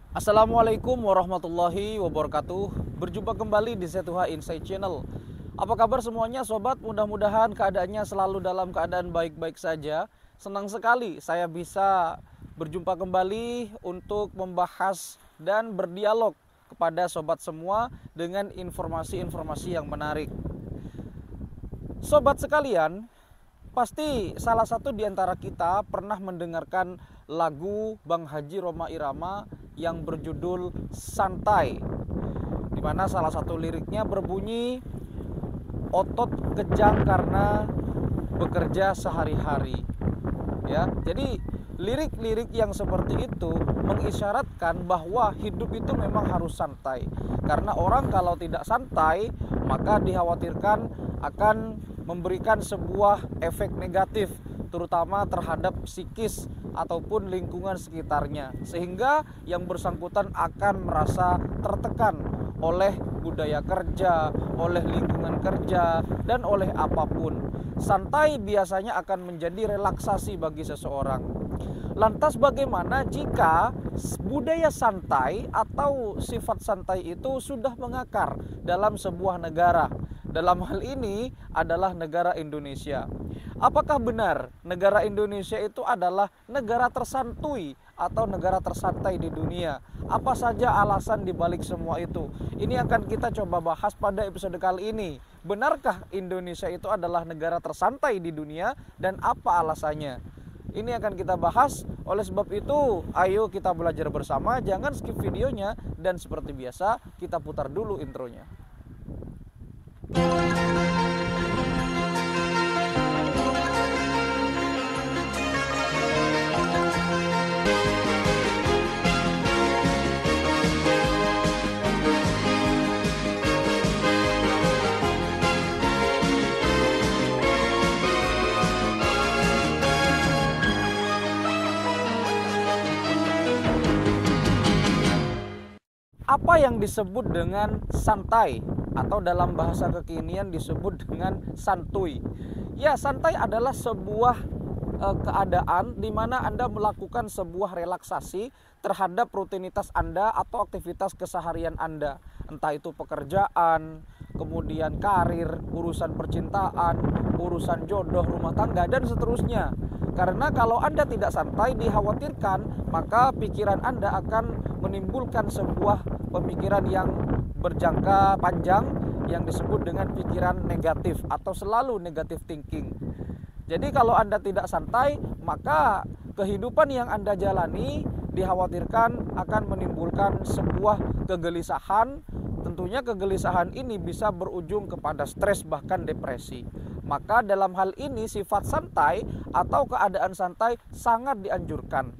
Assalamualaikum warahmatullahi wabarakatuh. Berjumpa kembali di Z2H Insight Channel. Apa kabar semuanya sobat? Mudah-mudahan keadaannya selalu dalam keadaan baik-baik saja. Senang sekali saya bisa berjumpa kembali untuk membahas dan berdialog kepada sobat semua dengan informasi-informasi yang menarik. Sobat sekalian, pasti salah satu di antara kita pernah mendengarkan lagu Bang Haji Rhoma Irama yang berjudul Santai, di mana salah satu liriknya berbunyi, otot kejang karena bekerja sehari-hari. Ya, jadi lirik-lirik yang seperti itu mengisyaratkan bahwa hidup itu memang harus santai. Karena orang kalau tidak santai, maka dikhawatirkan akan memberikan sebuah efek negatif, terutama terhadap psikis ataupun lingkungan sekitarnya, sehingga yang bersangkutan akan merasa tertekan oleh budaya kerja, oleh lingkungan kerja, dan oleh apapun. Santai biasanya akan menjadi relaksasi bagi seseorang. Lantas bagaimana jika budaya santai atau sifat santai itu sudah mengakar dalam sebuah negara? Dalam hal ini adalah negara Indonesia. Apakah benar negara Indonesia itu adalah negara tersantui atau negara tersantai di dunia? Apa saja alasan dibalik semua itu? Ini akan kita coba bahas pada episode kali ini. Benarkah Indonesia itu adalah negara tersantai di dunia dan apa alasannya? Ini akan kita bahas. Oleh sebab itu, ayo kita belajar bersama. Jangan skip videonya dan seperti biasa kita putar dulu intronya. Apa yang disebut dengan santai atau dalam bahasa kekinian disebut dengan santuy? Ya, santai adalah sebuah keadaan di mana Anda melakukan sebuah relaksasi terhadap rutinitas Anda atau aktivitas keseharian Anda. Entah itu pekerjaan, kemudian karir, urusan percintaan, urusan jodoh, rumah tangga, dan seterusnya. Karena kalau Anda tidak santai, dikhawatirkan maka pikiran Anda akan menimbulkan sebuah pemikiran yang berjangka panjang yang disebut dengan pikiran negatif atau selalu negative thinking. Jadi kalau Anda tidak santai, maka kehidupan yang Anda jalani dikhawatirkan akan menimbulkan sebuah kegelisahan. Tentunya kegelisahan ini bisa berujung kepada stres bahkan depresi. Maka dalam hal ini sifat santai atau keadaan santai sangat dianjurkan.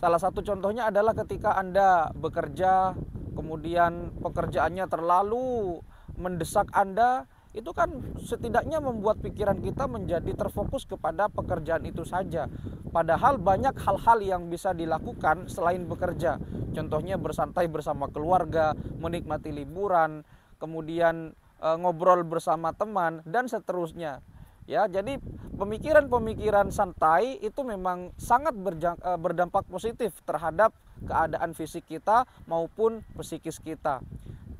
Salah satu contohnya adalah ketika Anda bekerja, kemudian pekerjaannya terlalu mendesak Anda, itu kan setidaknya membuat pikiran kita menjadi terfokus kepada pekerjaan itu saja. Padahal banyak hal-hal yang bisa dilakukan selain bekerja. Contohnya bersantai bersama keluarga, menikmati liburan, kemudian ngobrol bersama teman, dan seterusnya. Ya, jadi pemikiran-pemikiran santai itu memang sangat berdampak positif terhadap keadaan fisik kita maupun psikis kita.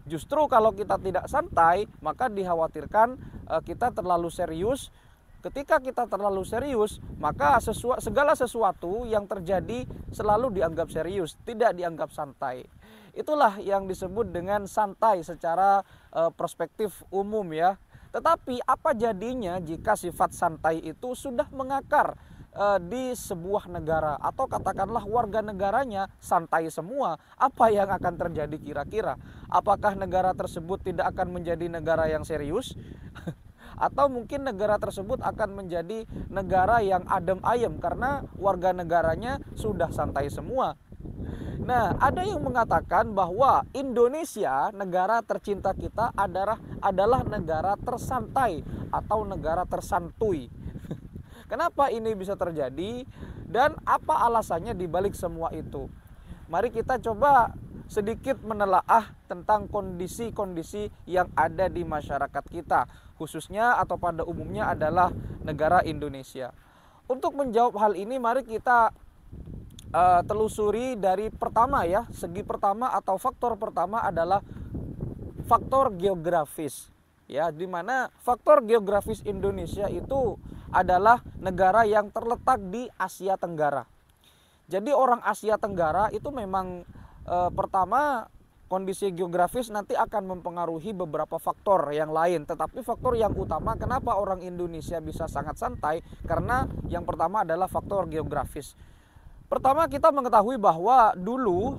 Justru kalau kita tidak santai, maka dikhawatirkan kita terlalu serius. Ketika kita terlalu serius, maka segala sesuatu yang terjadi selalu dianggap serius, tidak dianggap santai. Itulah yang disebut dengan santai secara perspektif umum ya. Tetapi apa jadinya jika sifat santai itu sudah mengakar di sebuah negara atau katakanlah warga negaranya santai semua? Apa yang akan terjadi kira-kira? Apakah negara tersebut tidak akan menjadi negara yang serius? Atau mungkin negara tersebut akan menjadi negara yang adem ayem karena warga negaranya sudah santai semua? Nah, ada yang mengatakan bahwa Indonesia, negara tercinta kita, adalah negara tersantai atau negara tersantuy. Kenapa ini bisa terjadi dan apa alasannya di balik semua itu? Mari kita coba sedikit menelaah tentang kondisi-kondisi yang ada di masyarakat kita, khususnya atau pada umumnya adalah negara Indonesia. Untuk menjawab hal ini, mari kita telusuri dari pertama ya, segi pertama atau faktor pertama adalah faktor geografis. Ya, di mana faktor geografis Indonesia itu adalah negara yang terletak di Asia Tenggara. Jadi orang Asia Tenggara itu memang pertama kondisi geografis nanti akan mempengaruhi beberapa faktor yang lain. Tetapi faktor yang utama kenapa orang Indonesia bisa sangat santai, karena yang pertama adalah faktor geografis. Pertama, kita mengetahui bahwa dulu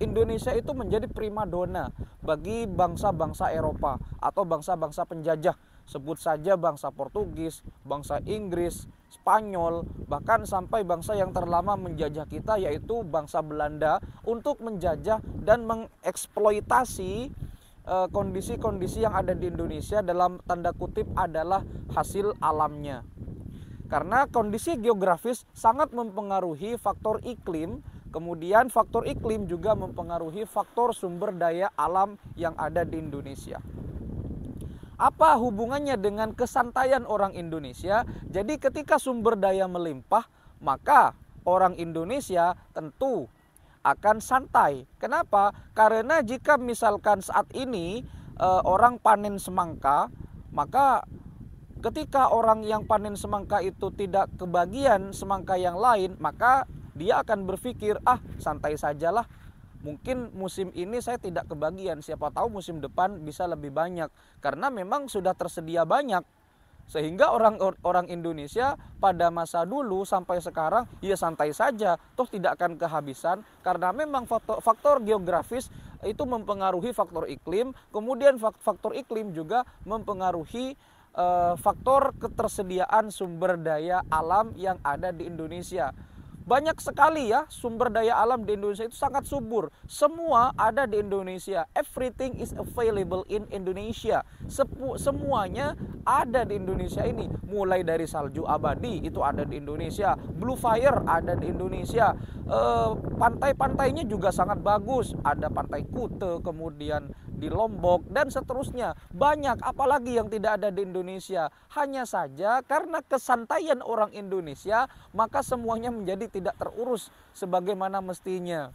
Indonesia itu menjadi primadona bagi bangsa-bangsa Eropa atau bangsa-bangsa penjajah. Sebut saja bangsa Portugis, bangsa Inggris, Spanyol, bahkan sampai bangsa yang terlama menjajah kita yaitu bangsa Belanda untuk menjajah dan mengeksploitasi kondisi-kondisi yang ada di Indonesia dalam tanda kutip adalah hasil alamnya. Karena kondisi geografis sangat mempengaruhi faktor iklim, kemudian faktor iklim juga mempengaruhi faktor sumber daya alam yang ada di Indonesia. Apa hubungannya dengan kesantaian orang Indonesia? Jadi ketika sumber daya melimpah, maka orang Indonesia tentu akan santai. Kenapa? Karena jika misalkan saat ini orang panen semangka, maka ketika orang yang panen semangka itu tidak kebagian semangka yang lain, maka dia akan berpikir, santai sajalah. Mungkin musim ini saya tidak kebagian, siapa tahu musim depan bisa lebih banyak. Karena memang sudah tersedia banyak. Sehingga orang Indonesia pada masa dulu sampai sekarang ya santai saja, toh tidak akan kehabisan. Karena memang faktor geografis itu mempengaruhi faktor iklim. Kemudian faktor iklim juga mempengaruhi faktor ketersediaan sumber daya alam yang ada di Indonesia. Banyak sekali ya sumber daya alam di Indonesia itu sangat subur. Semua ada di Indonesia. Everything is available in Indonesia. Semuanya ada di Indonesia ini. Mulai dari salju abadi itu ada di Indonesia. Blue Fire ada di Indonesia. Pantai-pantainya juga sangat bagus. Ada Pantai Kute, kemudian di Lombok dan seterusnya. Banyak, apalagi yang tidak ada di Indonesia. Hanya saja karena kesantaian orang Indonesia, maka semuanya menjadi tidak terurus sebagaimana mestinya.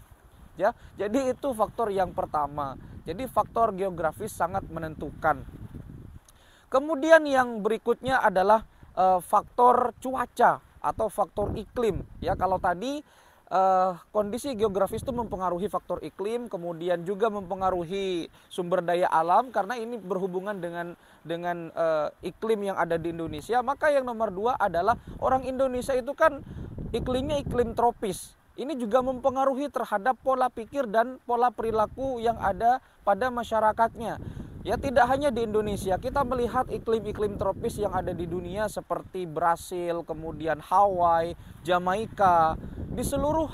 Ya, jadi itu faktor yang pertama. Jadi faktor geografis sangat menentukan. Kemudian yang berikutnya adalah faktor cuaca atau faktor iklim. Ya, kalau tadi kondisi geografis itu mempengaruhi faktor iklim, kemudian juga mempengaruhi sumber daya alam karena ini berhubungan dengan iklim yang ada di Indonesia. Maka yang nomor dua adalah orang Indonesia itu kan iklimnya iklim tropis. Ini juga mempengaruhi terhadap pola pikir dan pola perilaku yang ada pada masyarakatnya. Ya, tidak hanya di Indonesia, kita melihat iklim-iklim tropis yang ada di dunia seperti Brasil, kemudian Hawaii, Jamaika. Di seluruh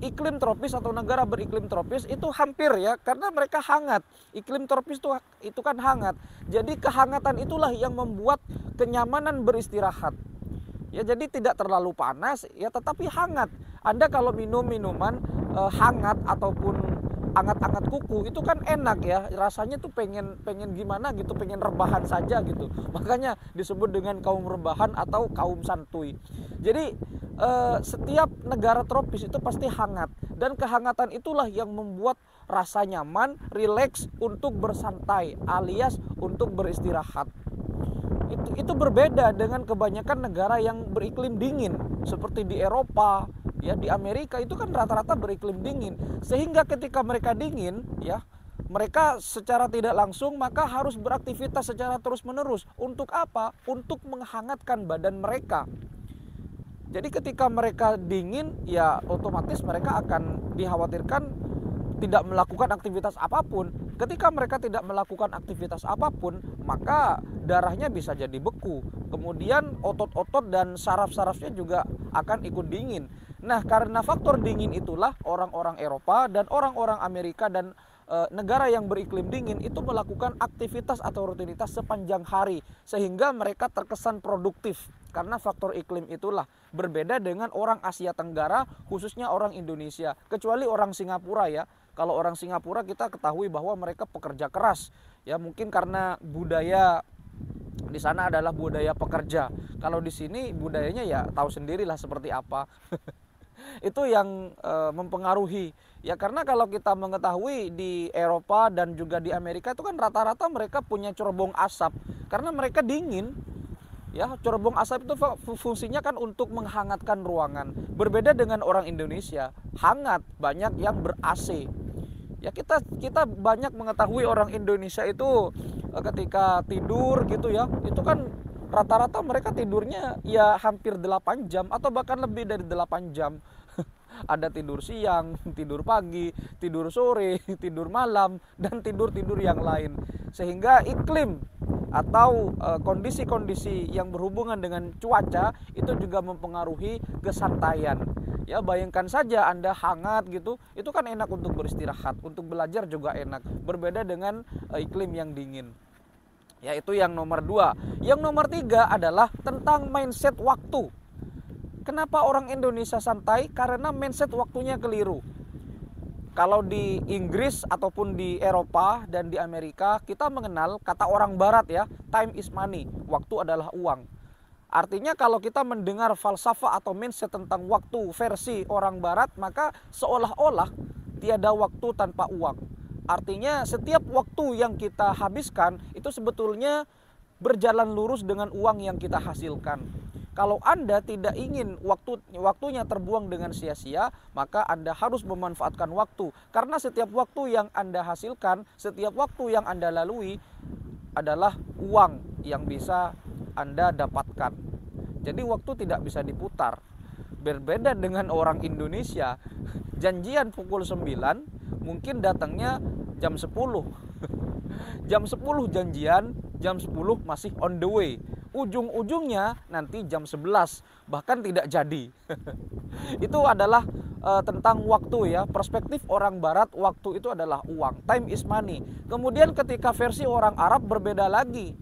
iklim tropis atau negara beriklim tropis itu hampir ya, karena mereka hangat. Iklim tropis itu kan hangat. Jadi kehangatan itulah yang membuat kenyamanan beristirahat. Ya, jadi tidak terlalu panas ya, tetapi hangat. Anda kalau minum minuman hangat ataupun anget-anget kuku itu kan enak ya, rasanya tuh pengen gimana gitu, pengen rebahan saja gitu. Makanya disebut dengan kaum rebahan atau kaum santuy. Jadi setiap negara tropis itu pasti hangat, dan kehangatan itulah yang membuat rasa nyaman, rileks untuk bersantai alias untuk beristirahat. Itu berbeda dengan kebanyakan negara yang beriklim dingin seperti di Eropa. Ya, di Amerika itu kan rata-rata beriklim dingin, sehingga ketika mereka dingin ya, mereka secara tidak langsung maka harus beraktivitas secara terus-menerus. Untuk apa? Untuk menghangatkan badan mereka. Jadi ketika mereka dingin ya otomatis mereka akan dikhawatirkan tidak melakukan aktivitas apapun. Ketika mereka tidak melakukan aktivitas apapun, maka darahnya bisa jadi beku. Kemudian otot-otot dan saraf-sarafnya juga akan ikut dingin. Nah, karena faktor dingin itulah orang-orang Eropa dan orang-orang Amerika dan negara yang beriklim dingin itu melakukan aktivitas atau rutinitas sepanjang hari, sehingga mereka terkesan produktif. Karena faktor iklim itulah berbeda dengan orang Asia Tenggara, khususnya orang Indonesia. Kecuali orang Singapura ya. Kalau orang Singapura kita ketahui bahwa mereka pekerja keras. Ya, mungkin karena budaya di sana adalah budaya pekerja. Kalau di sini budayanya ya tahu sendirilah seperti apa. Itu yang mempengaruhi. Ya karena kalau kita mengetahui di Eropa dan juga di Amerika itu kan rata-rata mereka punya cerobong asap karena mereka dingin. Ya, cerobong asap itu fungsinya kan untuk menghangatkan ruangan. Berbeda dengan orang Indonesia, hangat, banyak yang ber-AC. Ya kita banyak mengetahui orang Indonesia itu ketika tidur gitu ya, itu kan rata-rata mereka tidurnya ya hampir 8 jam atau bahkan lebih dari 8 jam. Ada tidur siang, tidur pagi, tidur sore, tidur malam, dan tidur-tidur yang lain. Sehingga iklim atau kondisi-kondisi yang berhubungan dengan cuaca itu juga mempengaruhi kesantaian. Ya bayangkan saja Anda hangat gitu, itu kan enak untuk beristirahat, untuk belajar juga enak. Berbeda dengan iklim yang dingin. Ya itu yang nomor 2. Yang nomor 3 adalah tentang mindset waktu. Kenapa orang Indonesia santai? Karena mindset waktunya keliru. Kalau di Inggris ataupun di Eropa dan di Amerika, kita mengenal kata orang barat ya, time is money, waktu adalah uang. Artinya kalau kita mendengar falsafah atau mindset tentang waktu versi orang barat, maka seolah-olah tiada waktu tanpa uang. Artinya setiap waktu yang kita habiskan itu sebetulnya berjalan lurus dengan uang yang kita hasilkan. Kalau Anda tidak ingin waktunya terbuang dengan sia-sia, maka Anda harus memanfaatkan waktu. Karena setiap waktu yang Anda hasilkan, setiap waktu yang Anda lalui adalah uang yang bisa Anda dapatkan. Jadi waktu tidak bisa diputar. Berbeda dengan orang Indonesia, janjian pukul 9, mungkin datangnya jam 10. Jam 10 janjian, jam 10 masih on the way. Ujung-ujungnya nanti jam 11, bahkan tidak jadi. Itu adalah tentang waktu ya. Perspektif orang barat, waktu itu adalah uang. Time is money. Kemudian ketika versi orang Arab berbeda lagi.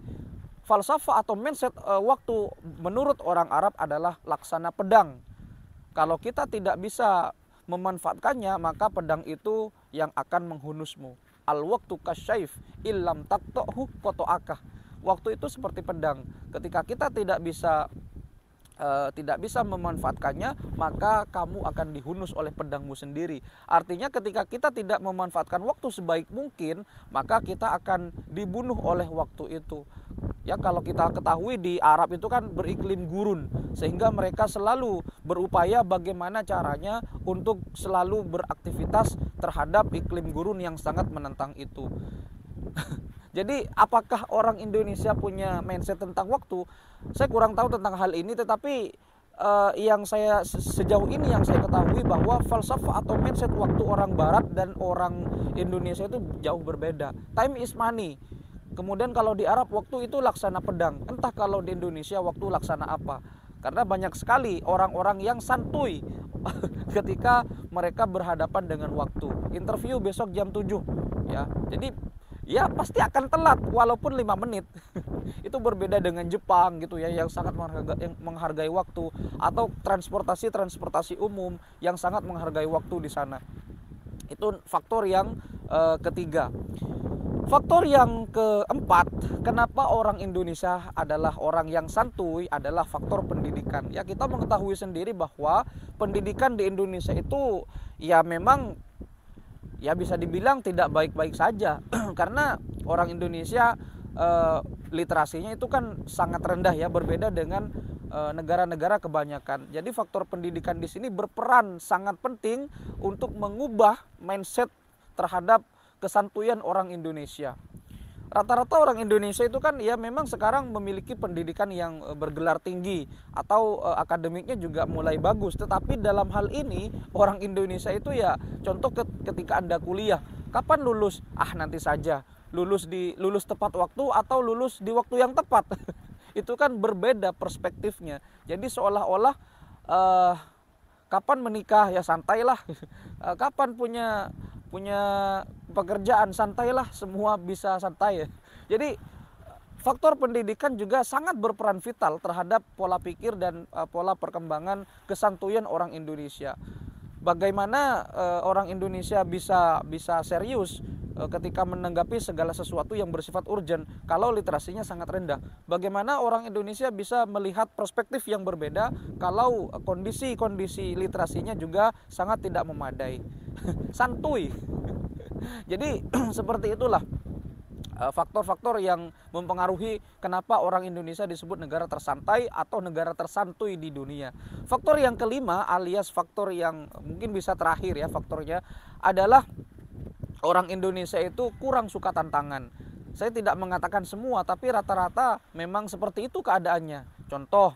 Falsafah atau mindset waktu menurut orang Arab adalah laksana pedang. Kalau kita tidak bisa memanfaatkannya, maka pedang itu yang akan menghunusmu. Al-waqtu kasyaif illam taqta'hu qata'akah. Waktu itu seperti pedang. Ketika kita tidak bisa memanfaatkannya, maka kamu akan dihunus oleh pedangmu sendiri. Artinya ketika kita tidak memanfaatkan waktu sebaik mungkin, maka kita akan dibunuh oleh waktu itu. Ya kalau kita ketahui di Arab itu kan beriklim gurun, sehingga mereka selalu berupaya bagaimana caranya untuk selalu beraktivitas terhadap iklim gurun yang sangat menentang itu. Jadi apakah orang Indonesia punya mindset tentang waktu? Saya kurang tahu tentang hal ini, tetapi sejauh ini yang saya ketahui bahwa falsafah atau mindset waktu orang Barat dan orang Indonesia itu jauh berbeda. Time is money. Kemudian kalau di Arab waktu itu laksana pedang. Entah kalau di Indonesia waktu laksana apa. Karena banyak sekali orang-orang yang santuy ketika mereka berhadapan dengan waktu. Interview besok jam 7 ya. Jadi ya pasti akan telat walaupun 5 menit. Itu berbeda dengan Jepang gitu ya, yang sangat menghargai waktu, atau transportasi umum yang sangat menghargai waktu di sana. Itu faktor yang ketiga. Faktor yang keempat, kenapa orang Indonesia adalah orang yang santuy adalah faktor pendidikan. Ya kita mengetahui sendiri bahwa pendidikan di Indonesia itu ya memang ya bisa dibilang tidak baik-baik saja. Karena orang Indonesia literasinya itu kan sangat rendah ya, berbeda dengan negara-negara kebanyakan. Jadi faktor pendidikan di sini berperan sangat penting untuk mengubah mindset terhadap kesantuyan orang Indonesia. Rata-rata orang Indonesia itu kan ya memang sekarang memiliki pendidikan yang bergelar tinggi atau akademiknya juga mulai bagus. Tetapi dalam hal ini orang Indonesia itu ya contoh ketika Anda kuliah, kapan lulus? Nanti saja. Lulus tepat waktu atau lulus di waktu yang tepat. Itu kan berbeda perspektifnya. Jadi seolah-olah kapan menikah ya santailah. Kapan punya pekerjaan santailah, semua bisa santai ya. Jadi faktor pendidikan juga sangat berperan vital terhadap pola pikir dan pola perkembangan kesantuyan orang Indonesia. Bagaimana orang Indonesia bisa serius ketika menanggapi segala sesuatu yang bersifat urgent kalau literasinya sangat rendah. Bagaimana orang Indonesia bisa melihat perspektif yang berbeda kalau kondisi literasinya juga sangat tidak memadai. Santuy. Jadi seperti itulah faktor-faktor yang mempengaruhi kenapa orang Indonesia disebut negara tersantai atau negara tersantuy di dunia. Faktor yang kelima alias faktor yang mungkin bisa terakhir ya faktornya adalah orang Indonesia itu kurang suka tantangan. Saya tidak mengatakan semua, tapi rata-rata memang seperti itu keadaannya. Contoh,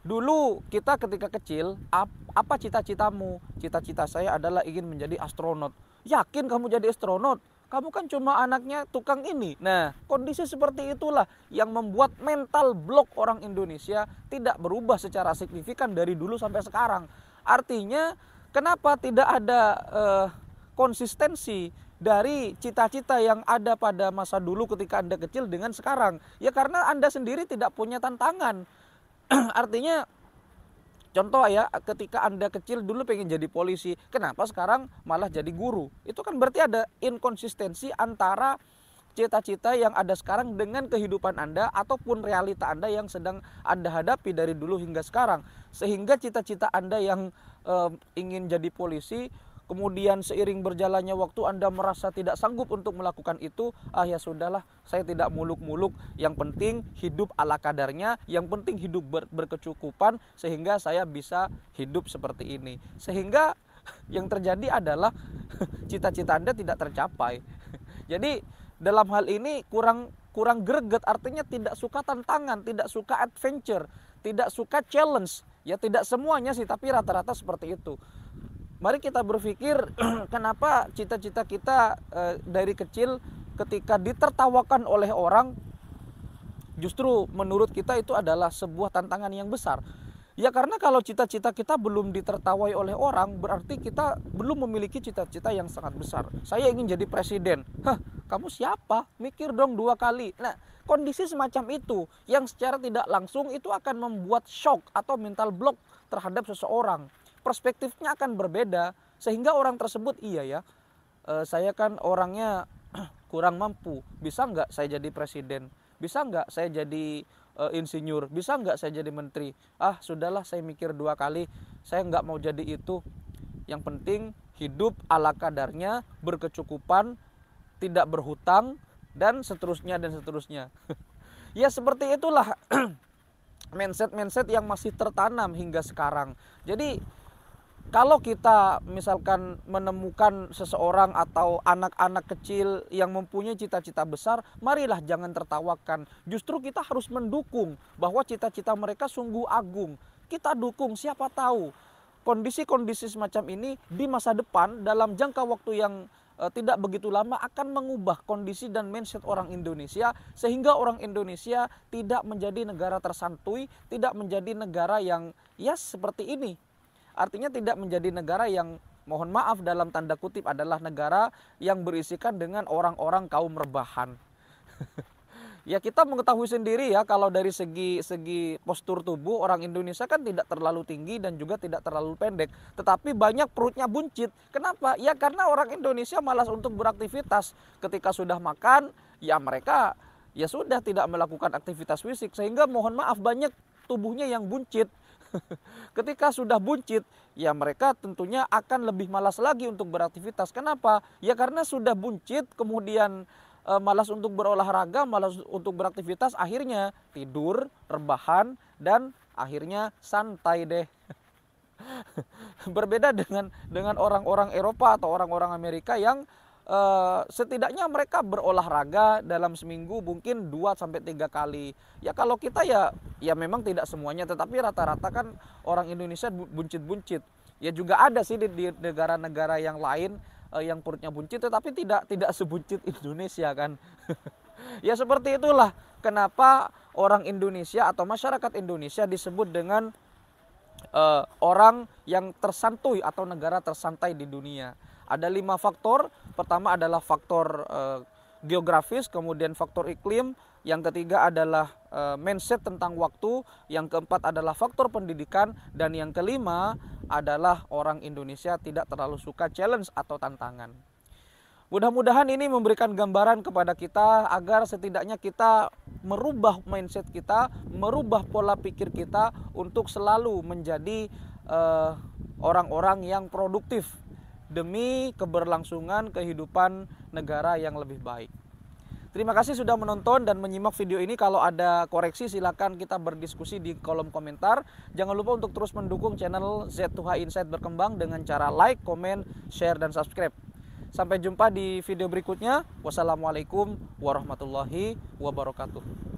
dulu kita ketika kecil, apa cita-citamu? Cita-cita saya adalah ingin menjadi astronot. Yakin kamu jadi astronot? Kamu kan cuma anaknya tukang ini. Nah, kondisi seperti itulah yang membuat mental block orang Indonesia tidak berubah secara signifikan dari dulu sampai sekarang. Artinya, kenapa tidak ada konsistensi dari cita-cita yang ada pada masa dulu ketika Anda kecil dengan sekarang? Ya karena Anda sendiri tidak punya tantangan. Artinya contoh ya, ketika Anda kecil dulu pengen jadi polisi, kenapa sekarang malah jadi guru? Itu kan berarti ada inkonsistensi antara cita-cita yang ada sekarang dengan kehidupan Anda ataupun realita Anda yang sedang Anda hadapi dari dulu hingga sekarang. Sehingga cita-cita Anda yang ingin jadi polisi, kemudian seiring berjalannya waktu Anda merasa tidak sanggup untuk melakukan itu, ya sudahlah, saya tidak muluk-muluk, yang penting hidup ala kadarnya, yang penting hidup berkecukupan sehingga saya bisa hidup seperti ini. Sehingga yang terjadi adalah cita-cita Anda tidak tercapai. Jadi dalam hal ini kurang greget, artinya tidak suka tantangan, tidak suka adventure, tidak suka challenge. Ya tidak semuanya sih, tapi rata-rata seperti itu. Mari kita berpikir kenapa cita-cita kita dari kecil ketika ditertawakan oleh orang justru menurut kita itu adalah sebuah tantangan yang besar. Ya karena kalau cita-cita kita belum ditertawai oleh orang berarti kita belum memiliki cita-cita yang sangat besar. Saya ingin jadi presiden. Hah, kamu siapa? Mikir dong 2 kali. Nah, kondisi semacam itu yang secara tidak langsung itu akan membuat shock atau mental block terhadap seseorang. Perspektifnya akan berbeda sehingga orang tersebut iya ya, saya kan orangnya kurang mampu, bisa nggak saya jadi presiden, bisa nggak saya jadi insinyur, bisa nggak saya jadi menteri. Sudahlah, saya mikir 2 kali, saya nggak mau jadi itu. Yang penting hidup ala kadarnya, berkecukupan, tidak berhutang, dan seterusnya dan seterusnya. Ya seperti itulah mindset yang masih tertanam hingga sekarang. Jadi kalau kita misalkan menemukan seseorang atau anak-anak kecil yang mempunyai cita-cita besar, marilah jangan tertawakan. Justru kita harus mendukung bahwa cita-cita mereka sungguh agung. Kita dukung, siapa tahu kondisi-kondisi semacam ini di masa depan dalam jangka waktu yang tidak begitu lama akan mengubah kondisi dan mindset orang Indonesia sehingga orang Indonesia tidak menjadi negara tersantuy, tidak menjadi negara yang ya seperti ini. Artinya tidak menjadi negara yang mohon maaf dalam tanda kutip adalah negara yang berisikan dengan orang-orang kaum rebahan. Ya kita mengetahui sendiri ya kalau dari segi postur tubuh orang Indonesia kan tidak terlalu tinggi dan juga tidak terlalu pendek. Tetapi banyak perutnya buncit. Kenapa? Ya karena orang Indonesia malas untuk beraktivitas. Ketika sudah makan ya mereka ya sudah tidak melakukan aktivitas fisik. Sehingga mohon maaf banyak tubuhnya yang buncit. Ketika sudah buncit, ya mereka tentunya akan lebih malas lagi untuk beraktivitas. Kenapa? Ya karena sudah buncit, kemudian malas untuk berolahraga, malas untuk beraktivitas, akhirnya tidur, rebahan, dan akhirnya santai deh. Berbeda dengan orang-orang Eropa atau orang-orang Amerika yang setidaknya mereka berolahraga dalam seminggu mungkin 2-3 kali. Ya kalau kita ya memang tidak semuanya, tetapi rata-rata kan orang Indonesia buncit-buncit. Ya juga ada sih di negara-negara yang lain yang perutnya buncit tetapi tidak sebuncit Indonesia kan. Ya seperti itulah kenapa orang Indonesia atau masyarakat Indonesia disebut dengan orang yang tersantuy atau negara tersantai di dunia. Ada 5 faktor. Pertama adalah faktor geografis, kemudian faktor iklim, yang ketiga adalah mindset tentang waktu, yang keempat adalah faktor pendidikan, dan yang kelima adalah orang Indonesia tidak terlalu suka challenge atau tantangan. Mudah-mudahan ini memberikan gambaran kepada kita agar setidaknya kita merubah mindset kita, merubah pola pikir kita untuk selalu menjadi orang-orang yang produktif demi keberlangsungan kehidupan negara yang lebih baik. Terima kasih sudah menonton dan menyimak video ini. Kalau ada koreksi silakan kita berdiskusi di kolom komentar. Jangan lupa untuk terus mendukung channel Z2H Insight berkembang dengan cara like, komen, share, dan subscribe. Sampai jumpa di video berikutnya. Wassalamualaikum warahmatullahi wabarakatuh.